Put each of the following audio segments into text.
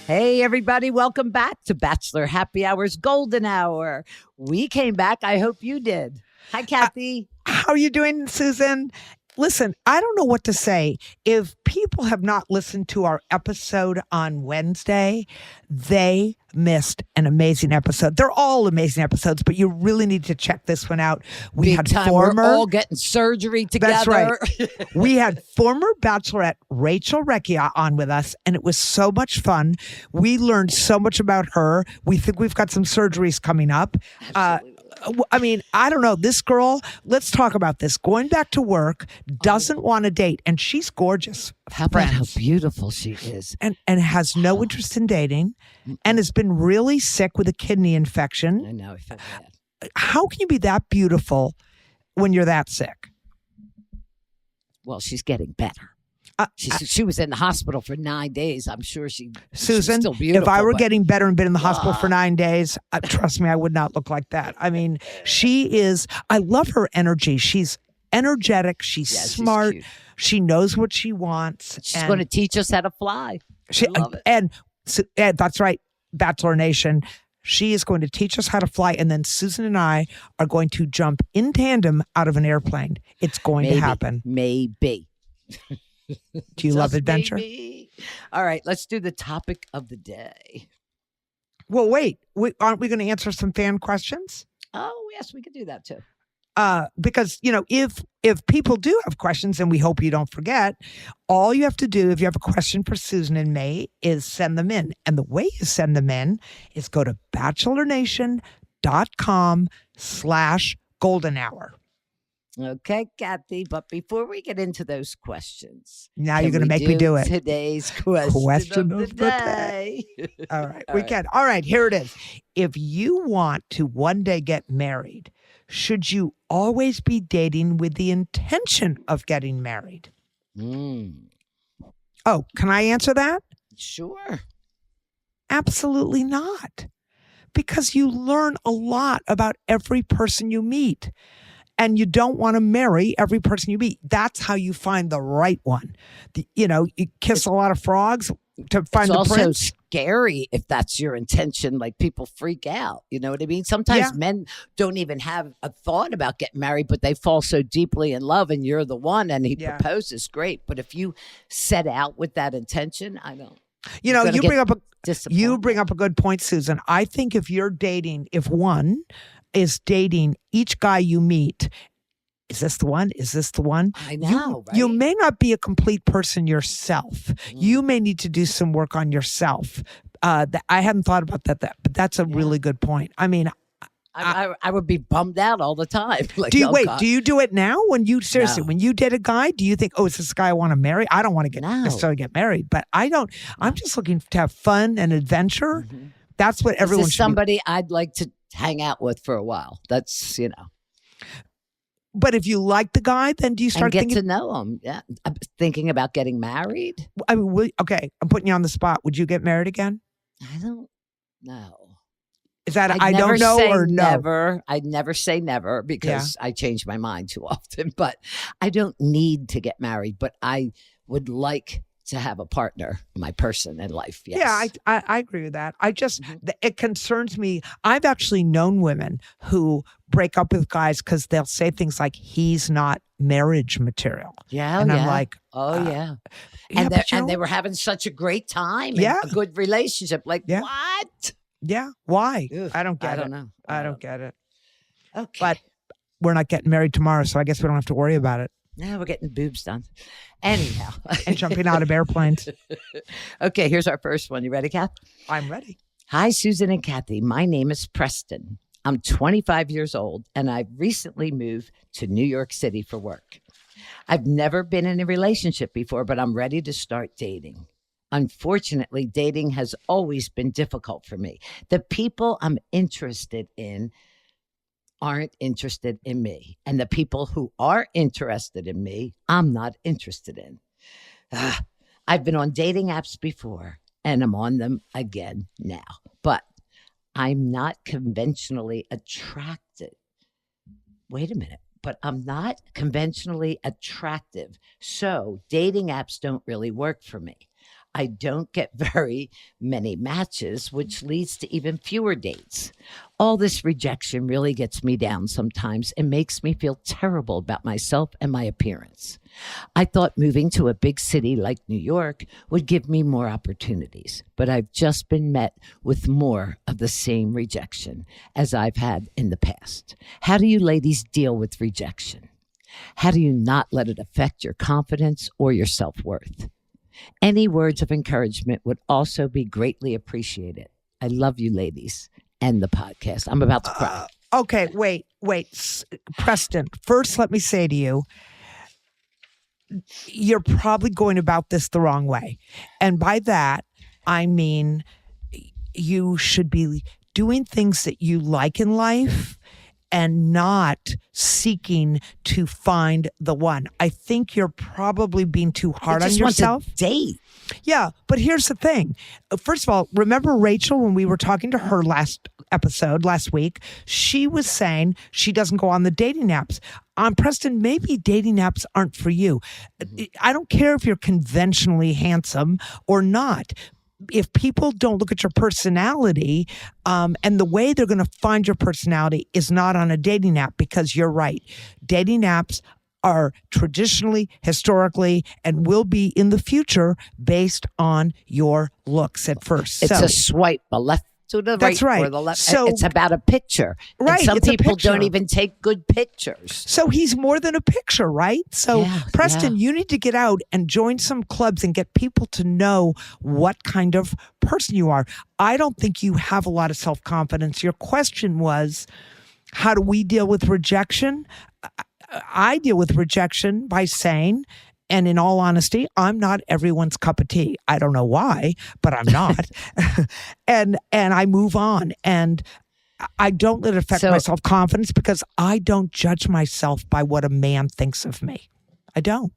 Hey, everybody, welcome back to Bachelor Happy Hour's Golden Hour. We came back. I hope you did. Hi, Kathy. How are you doing, Susan? Listen, I don't know what to say. If people have not listened to our episode on Wednesday, they missed an amazing episode. They're all amazing episodes, but you really need to check this one out. We Big had time. former, We're all getting surgery together. That's right. We had former Bachelorette Rachel Recchia on with us, and it was so much fun. We learned so much about her. We think we've got some surgeries coming up. I mean, I don't know. This girl, let's talk about this. Going back to work, doesn't want to date, and she's gorgeous. How about how beautiful she is? And has no interest in dating, and has been really sick with a kidney infection. I know. I feel bad. How can you be that beautiful when you're that sick? Well, she's getting better. She was in the hospital for 9 days. I'm sure Susan, she's still beautiful. If I were getting better and been in the hospital for 9 days, trust me, I would not look like that. I mean, I love her energy. She's energetic. She's smart. She knows what she wants. She's going to teach us how to fly. I love it. And that's right, Bachelor Nation. She is going to teach us how to fly, and then Susan and I are going to jump in tandem out of an airplane. It's going to happen. Maybe. Do you love adventure? Maybe. All right, let's do the topic of the day. Well, wait. Aren't we going to answer some fan questions? Oh, yes, we could do that too. Because, if people do have questions, and we hope you don't forget, all you have to do if you have a question for Susan and May is send them in. And the way you send them in is go to bachelornation.com/golden hour. Okay, Kathy, but before we get into those questions, now you're going to make me do it. Today's question of the day. All right, we can. All right, here it is. If you want to one day get married, should you always be dating with the intention of getting married? Oh, can I answer that? Sure. Absolutely not. Because you learn a lot about every person you meet. And you don't want to marry every person you meet. That's how you find the right one. You kiss a lot of frogs to find the prince. It's also scary if that's your intention. Like, people freak out. You know what I mean? Sometimes men don't even have a thought about getting married, but they fall so deeply in love, and you're the one, and he proposes. Great. But if you set out with that intention, I don't. You bring up a good point, Susan. I think if one is dating each guy you meet, is this the one? Is this the one? I know, right? You may not be a complete person yourself. You may need to do some work on yourself. I hadn't thought about that, but that's a really good point. I mean, I would be bummed out all the time. Like, do you do it now? When you date a guy, do you think, oh, is this a guy I want to marry? I don't want to necessarily get married, but I don't. I'm just looking to have fun and adventure. Mm-hmm. That's what everyone should somebody I'd like to hang out with for a while. That's, But if you like the guy, then do you start thinking to know him? Yeah, I'm thinking about getting married. I mean, okay, I'm putting you on the spot. Would you get married again? I don't know. Is that I don't know or no? Never. I'd never say never because I change my mind too often. But I don't need to get married. But I would like to have a partner, my person in life. Yes. Yeah, I agree with that. It concerns me. I've actually known women who break up with guys because they'll say things like, he's not marriage material. Yeah. And I'm like, and they were having such a great time. And a good relationship. Like, what? Yeah. Why? Ugh, I don't get it. I don't know. I don't get it. Okay. But we're not getting married tomorrow, so I guess we don't have to worry about it. Now we're getting boobs done. Anyhow. And jumping out of airplanes. Okay, here's our first one. You ready, Kath? I'm ready. Hi, Susan and Kathy. My name is Preston. I'm 25 years old, and I recently moved to New York City for work. I've never been in a relationship before, but I'm ready to start dating. Unfortunately, dating has always been difficult for me. The people I'm interested in aren't interested in me. And the people who are interested in me, I'm not interested in. I've been on dating apps before, and I'm on them again now. But I'm not conventionally attracted. Wait a minute. But I'm not conventionally attractive. So dating apps don't really work for me. I don't get very many matches, which leads to even fewer dates. All this rejection really gets me down sometimes and makes me feel terrible about myself and my appearance. I thought moving to a big city like New York would give me more opportunities, but I've just been met with more of the same rejection as I've had in the past. How do you ladies deal with rejection? How do you not let it affect your confidence or your self-worth? Any words of encouragement would also be greatly appreciated. I love you, ladies, and the podcast. I'm about to cry. Okay, wait. Preston, first let me say to you, you're probably going about this the wrong way. And by that, I mean you should be doing things that you like in life and not seeking to find the one. I think you're probably being too hard on yourself. Date. Yeah, but here's the thing. First of all, remember Rachel when we were talking to her last week? She was saying she doesn't go on the dating apps. Preston, maybe dating apps aren't for you. I don't care if you're conventionally handsome or not. If people don't look at your personality, and the way they're going to find your personality is not on a dating app, because you're right. Dating apps are traditionally, historically, and will be in the future based on your looks at first. It's a swipe, a left to the That's right. or the left. So, it's about a picture. Right, And some it's a people don't picture. even take good pictures. So he's more than a picture, right? So Yeah, Preston, you need to get out and join some clubs and get people to know what kind of person you are. I don't think you have a lot of self-confidence. Your question was, how do we deal with rejection? I deal with rejection by saying, and in all honesty, I'm not everyone's cup of tea. I don't know why, but I'm not. and I move on, and I don't let it affect my self-confidence, because I don't judge myself by what a man thinks of me. I don't.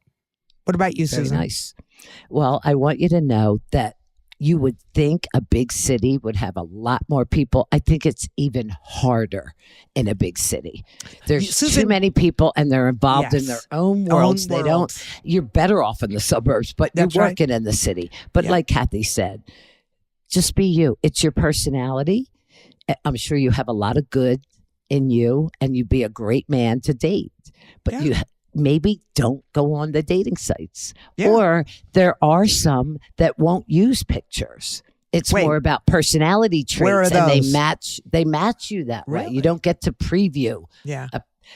What about you, Very Susan? nice. Well, I want you to know that you would think a big city would have a lot more people. I think it's even harder in a big city. There's Susan, too many people, and they're involved in their own worlds. They don't. You're better off in the suburbs, but That's you're right. working in the city. But like Kathy said, just be you. It's your personality. I'm sure you have a lot of good in you, and you'd be a great man to date. But you maybe don't go on the dating sites. Yeah. Or there are some that won't use pictures. It's more about personality traits. Where are and those? they match you that way. Really? You don't get to preview. Yeah.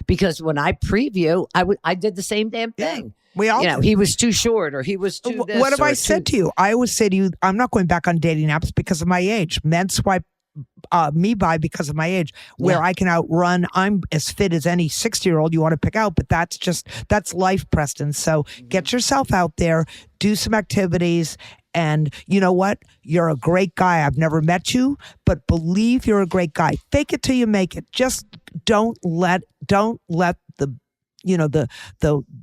Because when I preview, I did the same damn thing. We all do. he was too short, or he was too this. What have or I said to you? I always say to you, I'm not going back on dating apps because of my age. Men swipe me by because of my age, where I can outrun. I'm as fit as any 60-year-old you want to pick out, but that's life, Preston. So get yourself out there, do some activities. And you know what? You're a great guy. I've never met you, but believe you're a great guy. Fake it till you make it. Just don't let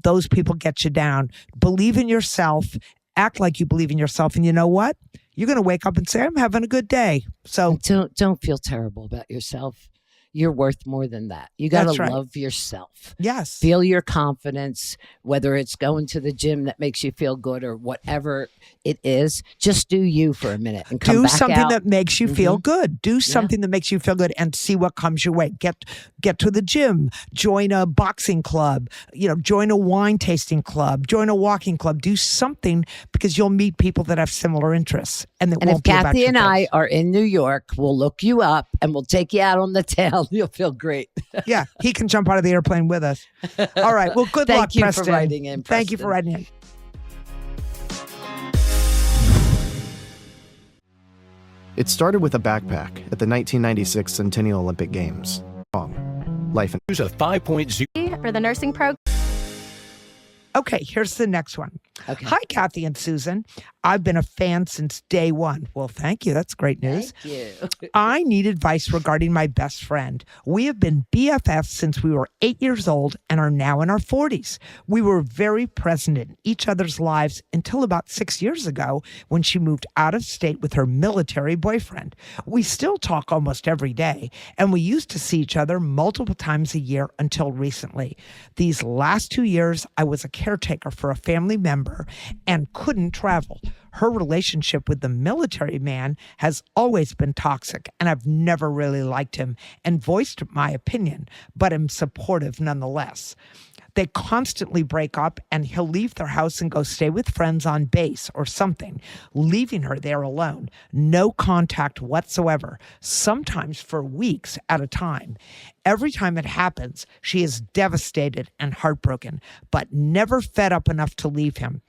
those people get you down. Believe in yourself. Act like you believe in yourself. And you know what? You're going to wake up and say, I'm having a good day. So don't feel terrible about yourself. You're worth more than that. You got to love yourself. Yes. Feel your confidence, whether it's going to the gym that makes you feel good or whatever it is. Just do you for a minute and come do back something out. that makes you feel good. Do something that makes you feel good and see what comes your way. Get to the gym, join a boxing club, join a wine tasting club, join a walking club. Do something, because you'll meet people that have similar interests. And if Kathy and I are in New York, we'll look you up and we'll take you out on the town. You'll feel great. Yeah, he can jump out of the airplane with us. All right. Well, good luck, Preston. Thank you for writing in, Preston. Thank you for writing in. It started with a backpack at the 1996 Centennial Olympic Games. Life and Use a 5.0 for the nursing program. Okay, here's the next one. Okay. Hi, Kathy and Susan. I've been a fan since day one. Well, thank you. That's great news. Thank you. I need advice regarding my best friend. We have been BFFs since we were 8 years old and are now in our 40s. We were very present in each other's lives until about 6 years ago when she moved out of state with her military boyfriend. We still talk almost every day, and we used to see each other multiple times a year until recently. These last 2 years, I was a caretaker for a family member member and couldn't travel. Her relationship with the military man has always been toxic, and I've never really liked him and voiced my opinion, but am supportive nonetheless. They constantly break up, and he'll leave their house and go stay with friends on base or something, leaving her there alone. No contact whatsoever, sometimes for weeks at a time. Every time it happens, she is devastated and heartbroken, but never fed up enough to leave him.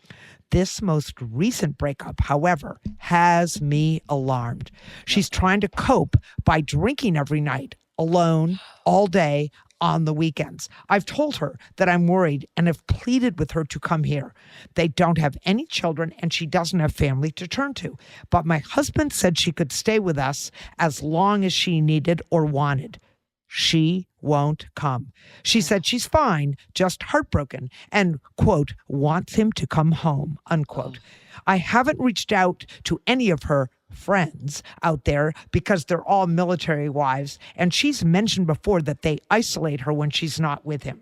This most recent breakup, however, has me alarmed. She's trying to cope by drinking every night, alone, all day, on the weekends. I've told her that I'm worried and have pleaded with her to come here. They don't have any children and she doesn't have family to turn to. But my husband said she could stay with us as long as she needed or wanted. She won't come. She said she's fine, just heartbroken, and, quote, wants him to come home, unquote. I haven't reached out to any of her friends out there because they're all military wives, and she's mentioned before that they isolate her when she's not with him.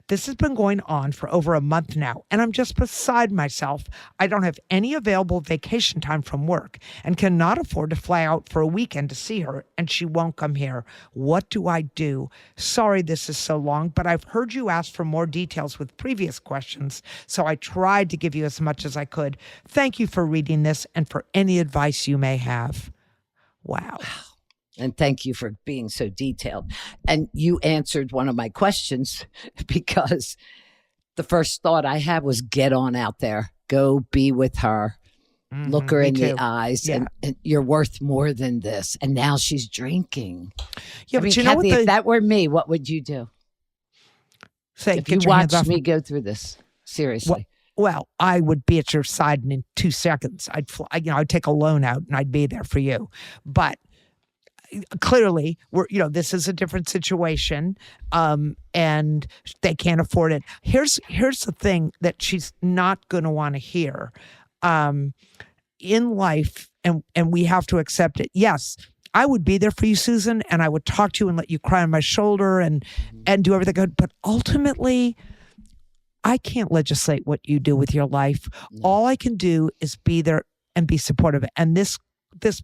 This has been going on for over a month now, and I'm just beside myself. I don't have any available vacation time from work and cannot afford to fly out for a weekend to see her, and she won't come here. What do I do? Sorry this is so long, but I've heard you ask for more details with previous questions, so I tried to give you as much as I could. Thank you for reading this and for any advice you may have. Wow. And thank you for being so detailed. And you answered one of my questions because the first thought I had was get on out there, go be with her, look her in the eyes, and you're worth more than this. And now she's drinking. Yeah, I mean, but you know Kathy, what? if that were me, what would you do? Say, If you watched me go through this, seriously. Well, I would be at your side in 2 seconds. I'd take a loan out and I'd be there for you. But clearly, this is a different situation, and they can't afford it. Here's the thing that she's not going to want to hear. In life, and we have to accept it. Yes, I would be there for you, Susan, and I would talk to you and let you cry on my shoulder and do everything good. But ultimately, I can't legislate what you do with your life. No. All I can do is be there and be supportive. And this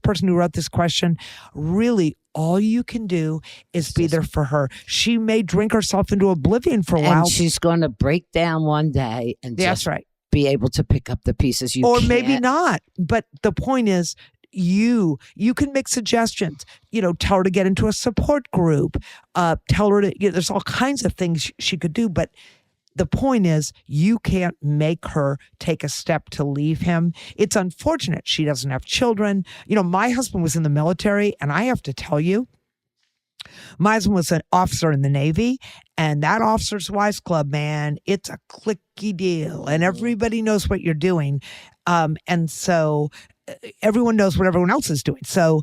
person who wrote this question, really all you can do is be there for her. She may drink herself into oblivion for a while. And she's going to break down one day and that's right. Be able to pick up the pieces. Or maybe not. But the point is, you can make suggestions. Tell her to get into a support group. Tell her to. There's all kinds of things she could do, but the point is, you can't make her take a step to leave him. It's unfortunate she doesn't have children. My husband was in the military, and I have to tell you, my husband was an officer in the Navy, and that officer's wives club, man, it's a cliquey deal, and everybody knows what you're doing. And so everyone knows what everyone else is doing. So,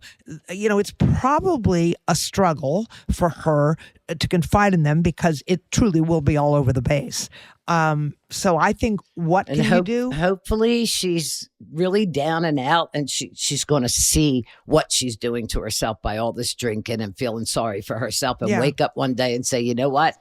it's probably a struggle for her to confide in them because it truly will be all over the base. So I think you do? Hopefully she's really down and out, and she's going to see what she's doing to herself by all this drinking and feeling sorry for herself and wake up one day and say, you know what?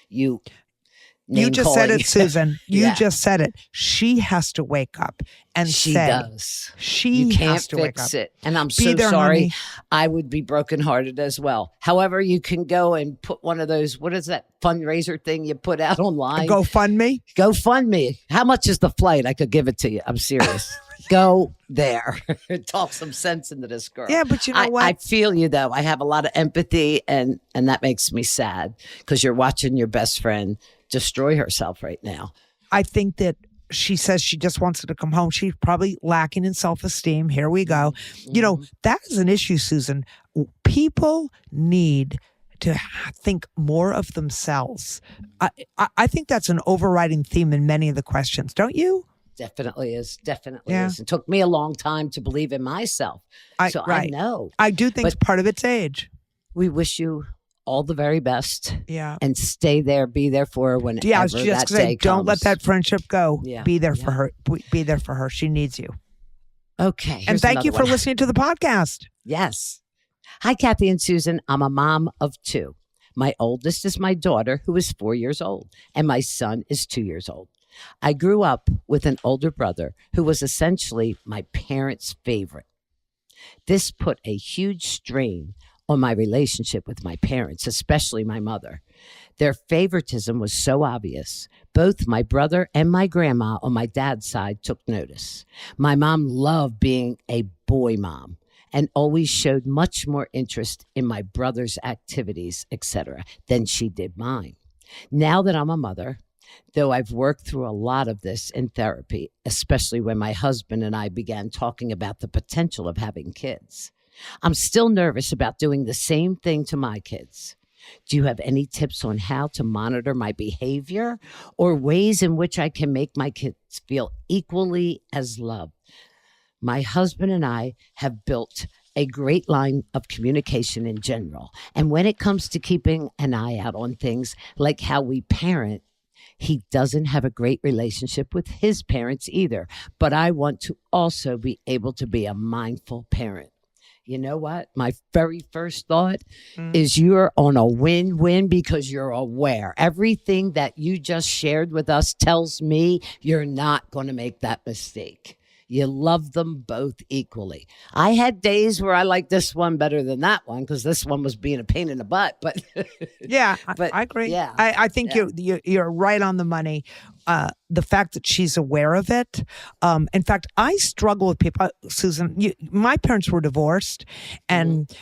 You just said it, Susan. You just said it. She has to wake up and she say. Does. She you can't has to wake fix up. it. And I'm Be so there, sorry. honey. I would be brokenhearted as well. However, you can go and put one of those, what is that fundraiser thing you put out online? GoFundMe? GoFundMe. How much is the flight? I could give it to you. I'm serious. Go there. Talk some sense into this girl. Yeah, but you know what? I feel you, though. I have a lot of empathy, and that makes me sad because you're watching your best friend destroy herself right now. I think that she says she just wants her to come home. She's probably lacking in self-esteem. Here we go. Mm-hmm. That is an issue, Susan. People need to think more of themselves. I think that's an overriding theme in many of the questions, don't you? Definitely is. It took me a long time to believe in myself. I know. I do think part of it's age. We wish you all the very best. Yeah. And stay there, be there for her whenever I was just that saying, day don't comes. let that friendship go. Yeah. Be there for her. Be there for her. She needs you. Okay. And thank you for listening to the podcast. Yes. Hi, Kathy and Susan. I'm a mom of 2. My oldest is my daughter, who is 4 years old, and my son is 2 years old. I grew up with an older brother who was essentially my parents' favorite. This put a huge strain on my relationship with my parents, especially my mother. Their favoritism was so obvious. Both my brother and my grandma on my dad's side took notice. My mom loved being a boy mom and always showed much more interest in my brother's activities, etc., than she did mine. Now that I'm a mother, though I've worked through a lot of this in therapy, especially when my husband and I began talking about the potential of having kids, I'm still nervous about doing the same thing to my kids. Do you have any tips on how to monitor my behavior or ways in which I can make my kids feel equally as loved? My husband and I have built a great line of communication in general. And when it comes to keeping an eye out on things like how we parent, he doesn't have a great relationship with his parents either. But I want to also be able to be a mindful parent. You know what? My very first thought is you're on a win-win because you're aware. Everything that you just shared with us tells me you're not going to make that mistake. You love them both equally. I had days where I liked this one better than that one because this one was being a pain in the butt. But Yeah, but I agree. yeah, I think yeah. you're right on the money. The fact that she's aware of it. In fact, I struggle with people. Susan, my parents were divorced, and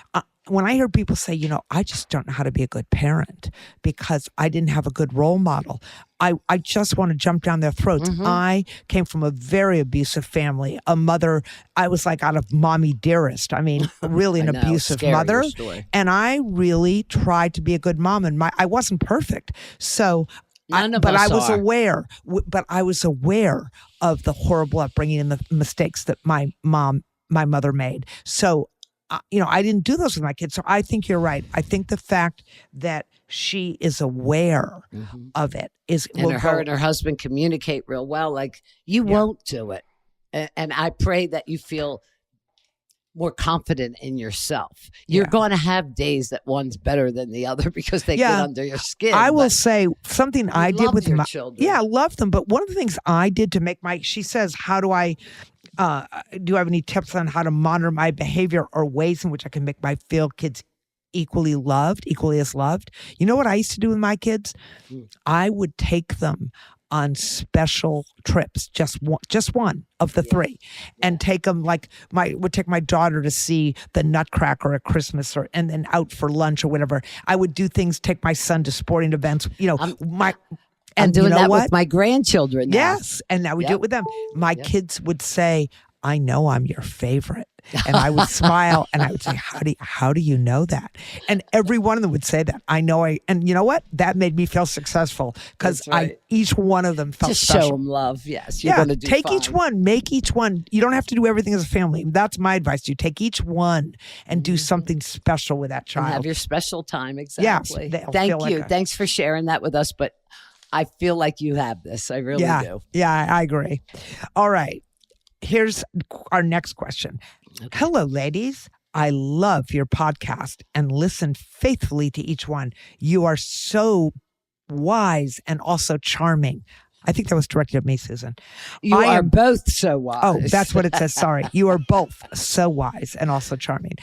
when I hear people say, I just don't know how to be a good parent because I didn't have a good role model, I just want to jump down their throats. I came from a very abusive family. A mother, I was like out of Mommy Dearest. I mean, really an I know, abusive scary, your mother. story. And I really tried to be a good mom, and I wasn't perfect. So None of but us I was are. aware. But I was aware of the horrible upbringing and the mistakes that my mother made. So, I didn't do those with my kids. So I think you're right. I think the fact that she is aware of it is And her and her husband communicate real well. Like, you won't do it. And I pray that you feel more confident in yourself. You're going to have days that one's better than the other because they get under your skin. I will but say something I did love with your my children. Yeah, I love them. But one of the things I did to make she says, how do I do I have any tips on how to monitor my behavior or ways in which I can make my kids equally as loved? You know what I used to do with my kids? I would take them on special trips, just one of the three, and take them would take my daughter to see the Nutcracker at Christmas and then out for lunch or whatever. I would do things, take my son to sporting events, I'm doing that what? with my grandchildren now. Yes. And now we do it with them. My kids would say, I know I'm your favorite. And I would smile and I would say, how do you know that? And every one of them would say that. And you know what? That made me feel successful because each one of them felt Just special. show them love. Yes. You're going to do take fine. each one, make each one. You don't have to do everything as a family. That's my advice to you. Take each one and do something special with that child. And have your special time. Exactly. they'll Thank feel you. like Thanks for sharing that with us. But I feel like you have this. I really do. Yeah, I agree. All right. Here's our next question. Okay. Hello, ladies. I love your podcast and listen faithfully to each one. You are so wise and also charming. I think that was directed at me, Susan. You are both so wise. Oh, that's what it says. Sorry. You are both so wise and also charming.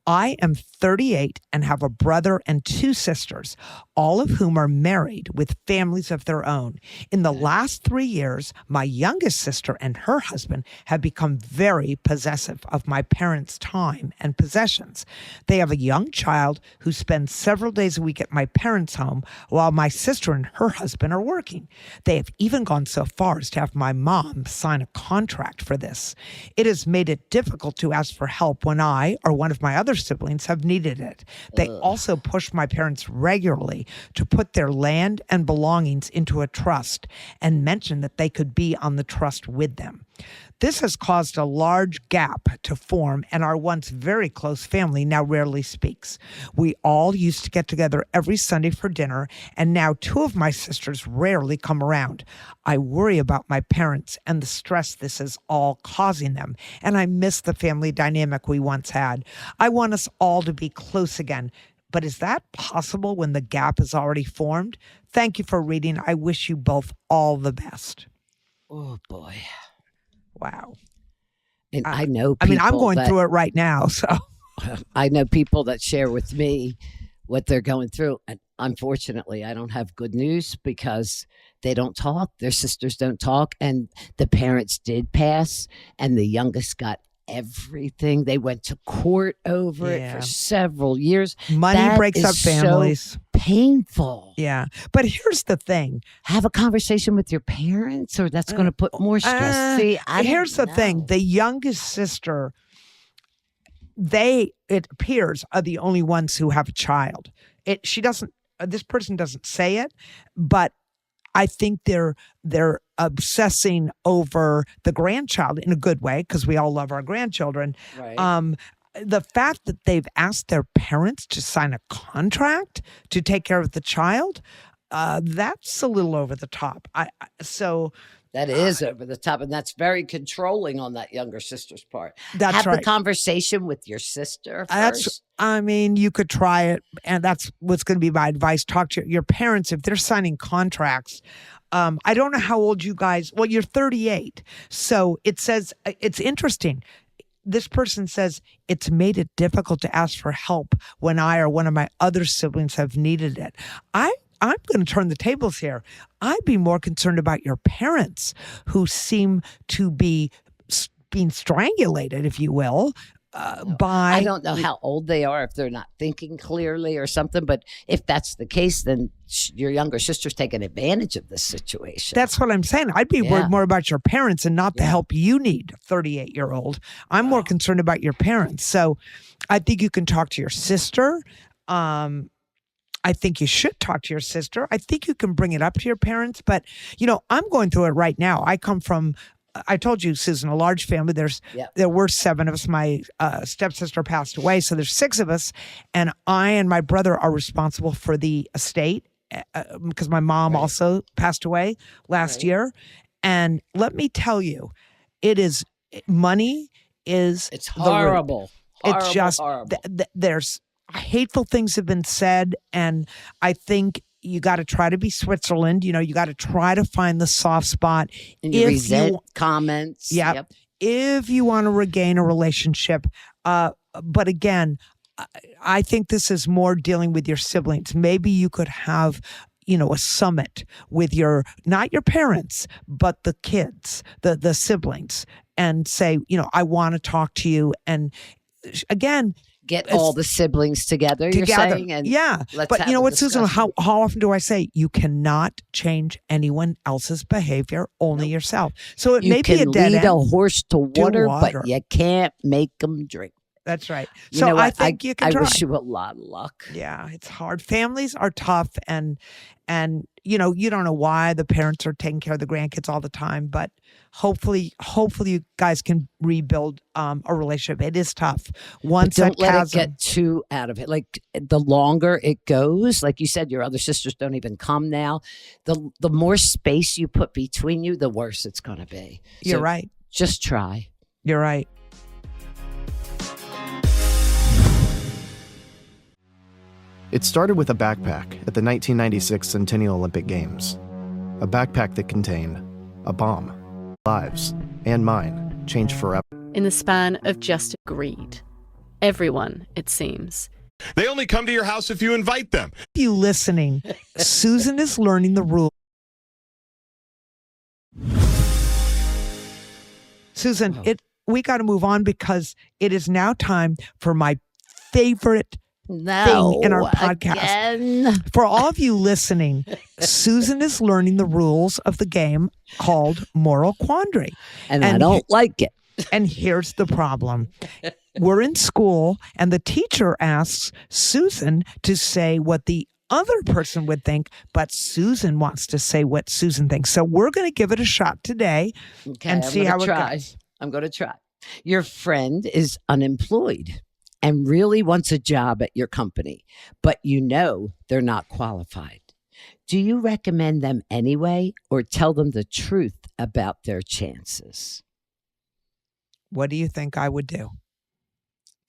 I am 38 and have a brother and two sisters, all of whom are married with families of their own. In the last 3 years, my youngest sister and her husband have become very possessive of my parents' time and possessions. They have a young child who spends several days a week at my parents' home while my sister and her husband are working. They have even gone so far as to have my mom sign a contract for this. It has made it difficult to ask for help when I or one of my other siblings have needed it. They also push my parents regularly to put their land and belongings into a trust and mention that they could be on the trust with them. This has caused a large gap to form, and our once very close family now rarely speaks. We all used to get together every Sunday for dinner, and now two of my sisters rarely come around. I worry about my parents and the stress this is all causing them, and I miss the family dynamic we once had. I want us all to be close again. But is that possible when the gap is already formed? Thank you for reading. I wish you both all the best. Oh boy. Wow. And I know I mean, I'm people going that- through it right now. So I know people that share with me what they're going through. And unfortunately, I don't have good news because they don't talk. Their sisters don't talk. And the parents did pass, and the youngest got everything. They went to court over it Yeah. for several years. money That breaks is up families. Painful. Yeah. But here's the thing. Have a conversation with your parents, or that's going to put more stress. See, Here's the thing. The youngest sister, it appears, are the only ones who have a child. This person doesn't say it, but I think they're obsessing over the grandchild in a good way, because we all love our grandchildren. Right. The fact that they've asked their parents to sign a contract to take care of the child, that's a little over the top. That is over the top, and that's very controlling on that younger sister's part. That's Have right. the conversation with your sister That's, first. I mean, you could try it, and that's what's going to be my advice. Talk to your parents if they're signing contracts. I don't know how old you guys. Well, you're 38, so it says it's interesting. This person says it's made it difficult to ask for help when I or one of my other siblings have needed it. I'm going to turn the tables here. I'd be more concerned about your parents, who seem to be being strangulated, if you will, by. I don't know how old they are, if they're not thinking clearly or something, but if that's the case, then your younger sister's taking advantage of this situation. That's what I'm saying. I'd be worried more about your parents and not the help you need, 38-year-old. I'm more concerned about your parents. So I think you can talk to your sister. I think you should talk to your sister. I think you can bring it up to your parents. But, I'm going through it right now. I come from, I told you, Susan, a large family. There were 7 of us. My stepsister passed away. So there's 6 of us. And I and my brother are responsible for the estate because my mom also passed away last year. And let me tell you, money is it's horrible. It's just, horrible. There's hateful things have been said. And I think you got to try to be Switzerland. You got to try to find the soft spot. And you resent comments. Yeah. Yep. If you want to regain a relationship. But again, I think this is more dealing with your siblings. Maybe you could have, a summit with not your parents, but the kids, the siblings, and say, I want to talk to you. And again, get all the siblings together. You're saying, and but you know what, Susan? How often do I say you cannot change anyone else's behavior, only yourself? So it may be a dead lead end. a horse to water, but you can't make them drink. That's right. You know what? I think you can try. I wish you a lot of luck. Yeah, it's hard. Families are tough, and you don't know why the parents are taking care of the grandkids all the time, but hopefully you guys can rebuild a relationship. It is tough. But don't let it get too out of it. Like the longer it goes, like you said, your other sisters don't even come now. The more space you put between you, the worse it's going to be. You're right. Just try. You're right. It started with a backpack at the 1996 Centennial Olympic Games. A backpack that contained a bomb. Lives, and mine, changed forever. In the span of just greed. Everyone, it seems. They only come to your house if you invite them. You listening, Susan is learning the rules. Susan, we got to move on because it is now time for my favorite thing in our podcast. Again. For all of you listening, Susan is learning the rules of the game called Moral Quandary. And I don't like it. And here's the problem. We're in school and the teacher asks Susan to say what the other person would think, but Susan wants to say what Susan thinks. So we're going to give it a shot today and see how it goes. I'm going to try. Your friend is unemployed and really wants a job at your company, but they're not qualified. Do you recommend them anyway, or tell them the truth about their chances? What do you think I would do?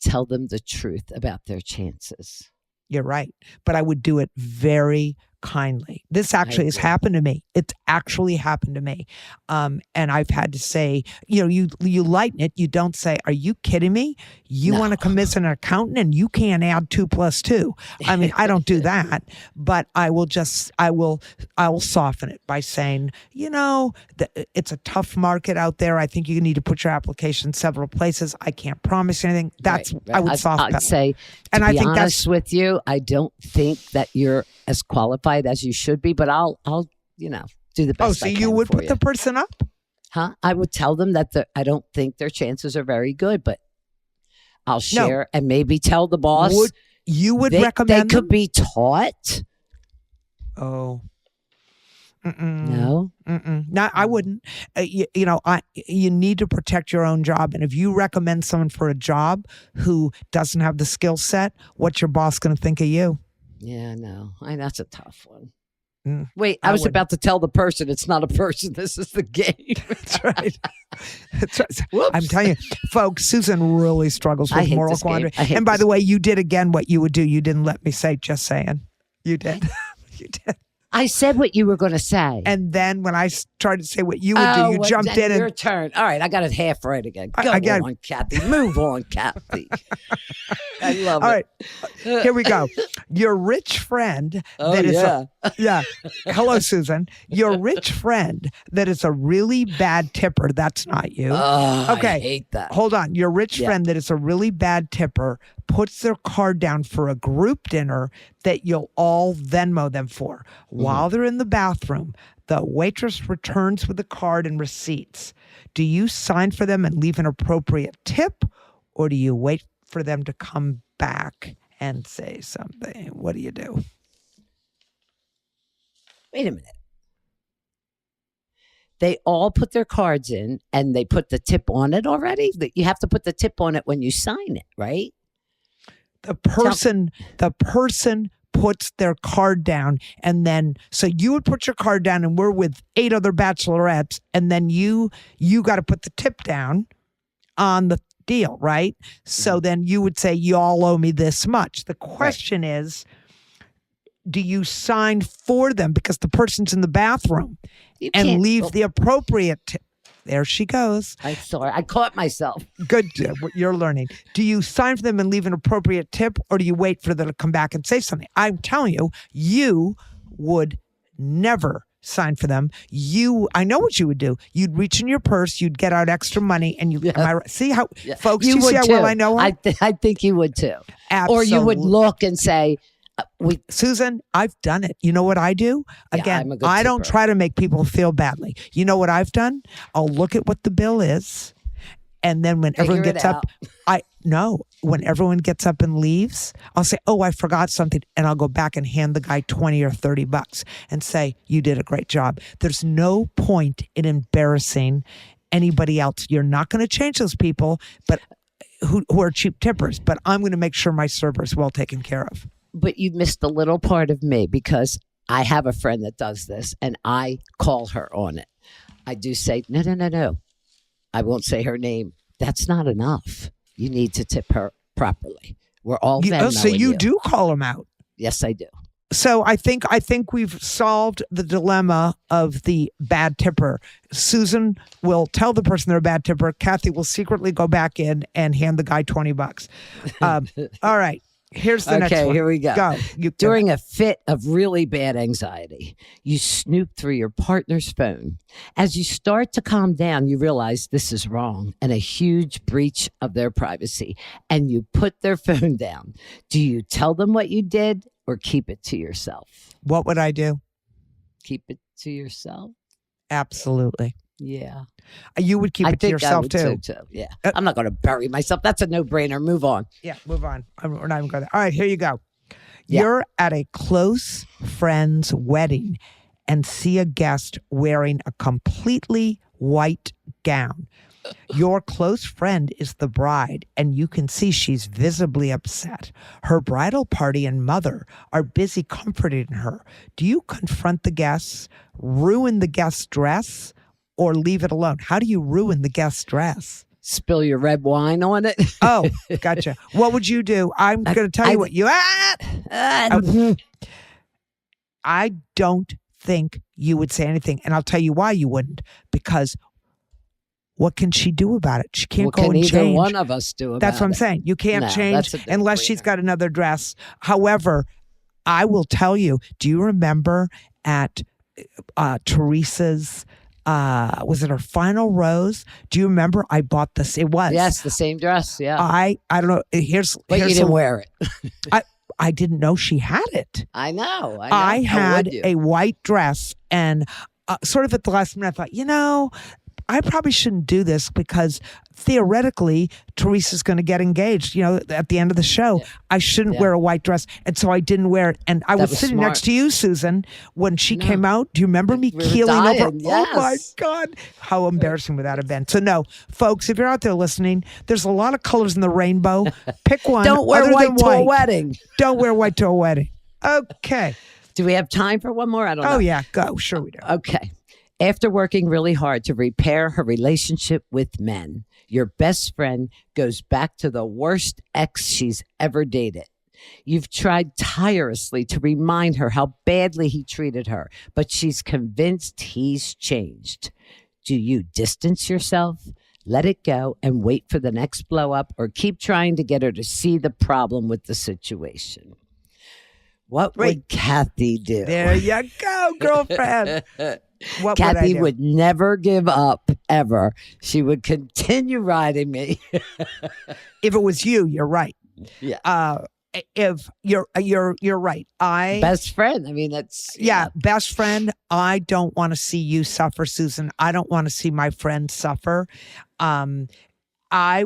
Tell them the truth about their chances. You're right. But I would do it very kindly. This actually has agree. happened to me. It's actually happened to me. And I've had to say, you lighten it. You don't say, "Are you kidding me? You No. want to come as an accountant and you can't add 2 + 2." I mean, I don't do that, but I will soften it by saying, it's a tough market out there. I think you need to put your application several places. I can't promise you anything. That's, Right. I would soften I'd say, and to I be think honest that's, with you, I don't think that you're as qualified as you should be, but I'll do the best so I you can would for put the person up? Huh? I would tell them that I don't think their chances are very good, but I'll share and maybe tell the boss. You would they recommend could them? be taught. Oh. No. No, I wouldn't. You need to protect your own job. And if you recommend someone for a job who doesn't have the skill set, what's your boss going to think of you? Yeah, no. That's a tough one. Mm, Wait, I I was wouldn't. about to tell the person it's not a person. This is the game. That's right. That's right. Whoops. I'm telling you, folks, Susan really struggles I with hate moral this game. quandary. I hate And by this the way, you did again what you would do. You didn't let me say, just saying. You did. You did. I said what you were going to say. And then when I started to say what you would do, you well, jumped then in your and turn. All right, I got it half right again. Go I got- on, Kathy. Move on, Kathy. I love all it. right, here we go. Your rich friend Oh, that is yeah. yeah. Hello, Susan. Your rich friend that is a really bad tipper. That's not you. Oh, Okay. I hate that. Hold on. Your rich Yeah. friend that is a really bad tipper puts their card down for a group dinner that you'll all Venmo them for. While they're in the bathroom, the waitress returns with the card and receipts. Do you sign for them and leave an appropriate tip, or do you wait for them to come back and say something? What do you do? Wait a minute. They all put their cards in and they put the tip on it already? You have to put the tip on it when you sign it, right? The person puts their card down, and then so you would put your card down, and we're with 8 other bachelorettes, and then you got to put the tip down on the deal, right? So then you would say, you all owe me this much. The question is, do you sign for them because the person's in the bathroom You and can't- leave oh, the appropriate tip? There she goes. I'm sorry. I caught myself. Good. You're learning. Do you sign for them and leave an appropriate tip, or do you wait for them to come back and say something? I'm telling you, you would never sign for them. I know what you would do. You'd reach in your purse, you'd get out extra money, and am I right? See how, folks, you see would how too. well I know her? I think you would too. Or you would Absolutely. look and say, Susan, I've done it. You know what I do? Yeah, Again, I'm a good I don't tipper. try to make people feel badly. You know what I've done? I'll look at what the bill is, and then when everyone Figure it gets up, when everyone gets up and leaves, I'll say, "Oh, I forgot something," and I'll go back and hand the guy $20 or $30 and say, "You did a great job." There's no point in embarrassing anybody else. You're not going to change those people, but who are cheap tippers. But I'm going to make sure my server is well taken care of. but you missed a little part of me because I have a friend that does this and I call her on it. I do say, no. I won't say her name. That's not enough. You need to tip her properly. We're all Venmoing So you do call them out. Yes, I do. So I think we've solved the dilemma of the bad tipper. Susan will tell the person they're a bad tipper. Kathy will secretly go back in and hand the guy $20. All right. Here's the next Okay, one. here we go. Go. During a fit of really bad anxiety, you snoop through your partner's phone. As you start to calm down, you realize this is wrong and a huge breach of their privacy, and you put their phone down. Do you tell them what you did or keep it to yourself? What would I do? Keep it to yourself? Absolutely. Yeah. You would keep it to yourself I too. would too. Yeah. I'm not going to bury myself. That's a no-brainer. Move on. Yeah, move on. We're not even going there. All right, here you go. Yeah. You're at a close friend's wedding and see a guest wearing a completely white gown. Your close friend is the bride, and you can see she's visibly upset. Her bridal party and mother are busy comforting her. Do you confront the guests, ruin the guest's dress, or leave it alone? How do you ruin the guest's dress? Spill your red wine on it. Oh, gotcha. What would you do? I'm going to tell you what you... I don't think you would say anything. And I'll tell you why you wouldn't. Because what can she do about it? She can't What go can and either change. one of us do about That's what I'm it? saying. You can't No, change that's a big unless brainer. she's got another dress. However, I will tell you, do you remember at Teresa's, was it her final rose? Do you remember I bought this? It was. Yes, the same dress. Yeah. I don't know. Here's but you here's didn't a- wear it. I didn't know she had it. I know. I How had would you? a white dress, and sort of at the last minute, I thought, I probably shouldn't do this because theoretically, Teresa's going to get engaged, at the end of the show. Yeah. I shouldn't Yeah. wear a white dress. And so I didn't wear it. And I was was sitting smart. next to you, Susan, when she No. came out. Do you remember me We were keeling over? dying, Oh my yes. God. How embarrassing would that have been? So no, folks, if you're out there listening, there's a lot of colors in the rainbow. Pick one. Don't wear other white than to a white. wedding. Don't wear white to a wedding. Okay. Do we have time for one more? I don't know. Oh, yeah. Go. Sure we do. Okay. After working really hard to repair her relationship with men, your best friend goes back to the worst ex she's ever dated. You've tried tirelessly to remind her how badly he treated her, but she's convinced he's changed. Do you distance yourself, let it go, and wait for the next blow up, or keep trying to get her to see the problem with the situation? What would Wait. Kathy do? There you go, girlfriend. What Kathy would I do? would never give up ever. She would continue riding me. If it was you, you're right. Yeah. If you're right. Best friend. I mean, that's best friend. I don't want to see you suffer, Susan. I don't want to see my friend suffer. I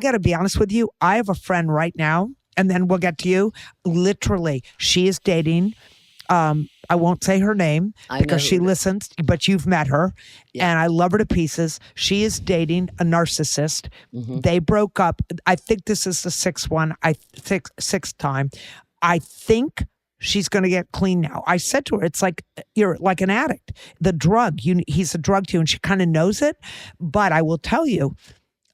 got to be honest with you. I have a friend right now, and then we'll get to you. Literally, she is dating. I won't say her name I know because who she it is. listens, but you've met her, Yeah. and I love her to pieces. She is dating a narcissist. Mhm. They broke up. I think this is the sixth time. I think she's going to get clean now. I said to her, it's like you're like an addict. The drug, he's a drug to you, and she kind of knows it. But I will tell you,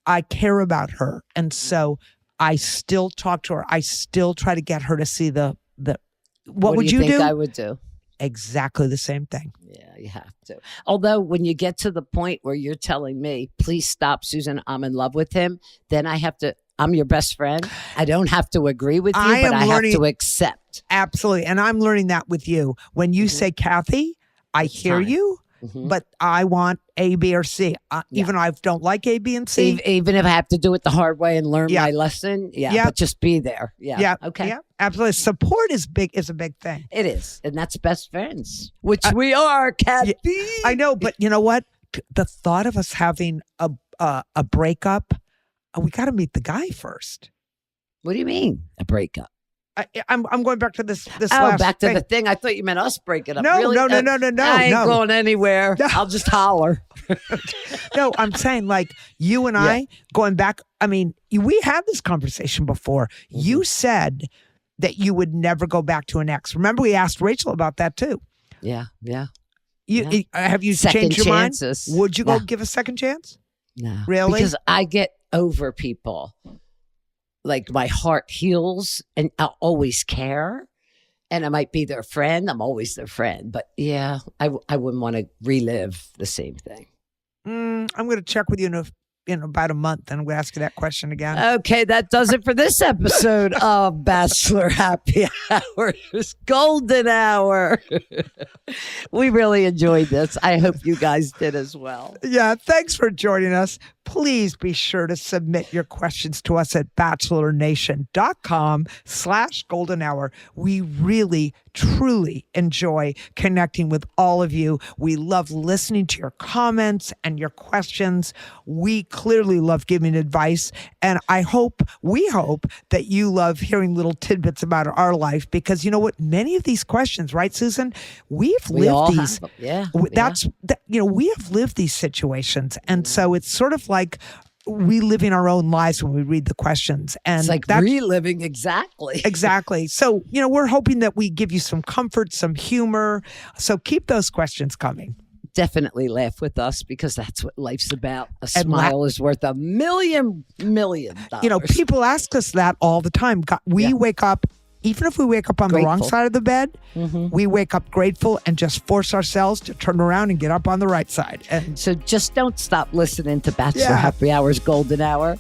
I care about her, and so I still talk to her. I still try to get her to see the. What would do you think do? I would do? Exactly the same thing. Yeah, you have to. Although when you get to the point where you're telling me, please stop, Susan, I'm in love with him, then I have to, I'm your best friend. I don't have to agree with you, I but am I have learning- to accept. Absolutely. And I'm learning that with you. When you Mhm. say, Kathy, I hear time. you, Mhm. but I want A, B, or C. Yeah. Even though I don't like A, B, and C. Even if I have to do it the hard way and learn Yeah. my lesson, Yeah. but just be there. Yeah. Yeah. Okay. Yeah. Absolutely. Support is a big thing. It is. And that's best friends, which we are, Kathy. I know, but you know what? The thought of us having a breakup, we got to meet the guy first. What do you mean? A breakup? I'm going back to this Oh, last back to thing. the thing. I thought you meant us breaking up. No, Really? no, no, Uh, no, no, no, I ain't no. going anywhere. No. I'll just holler. No, I'm saying like you and Yeah. I going back. I mean, we had this conversation before. Mm-hmm. You said that you would never go back to an ex. Remember, we asked Rachel about that too. Yeah. Yeah. Have you Second changed your chances. mind? Would you go No. give a second chance? No. Really? Because I get over people. Like my heart heals and I'll always care. And I might be their friend. I'm always their friend. But yeah, I wouldn't want to relive the same thing. I'm going to check with you in about a month, and I'm going to ask you that question again. Okay, that does it for this episode of Bachelor Happy Hour. It's golden hour. We really enjoyed this. I hope you guys did as well. Yeah, thanks for joining us. Please be sure to submit your questions to us at bachelornation.com/golden hour. We really, truly enjoy connecting with all of you. We love listening to your comments and your questions. We clearly love giving advice. And we hope that you love hearing little tidbits about our life, because you know what? Many of these questions, right, Susan? We all lived these. have, yeah. We have lived these situations. And so it's sort of like reliving our own lives when we read the questions. And It's like that's reliving exactly. exactly. So, we're hoping that we give you some comfort, some humor. So keep those questions coming. Definitely laugh with us, because that's what life's about. A And smile is worth $1 million. People ask us that all the time. We Yeah. wake up even if we wake up on the wrong Grateful. side of the bed, we wake up grateful and just force ourselves to turn around and get up on the right side. And So just don't stop listening to Bachelor Yeah. Happy Hour's Golden Hour.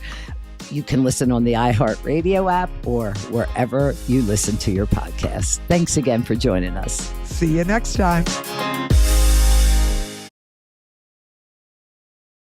You can listen on the iHeartRadio app or wherever you listen to your podcast. Thanks again for joining us. see you next time.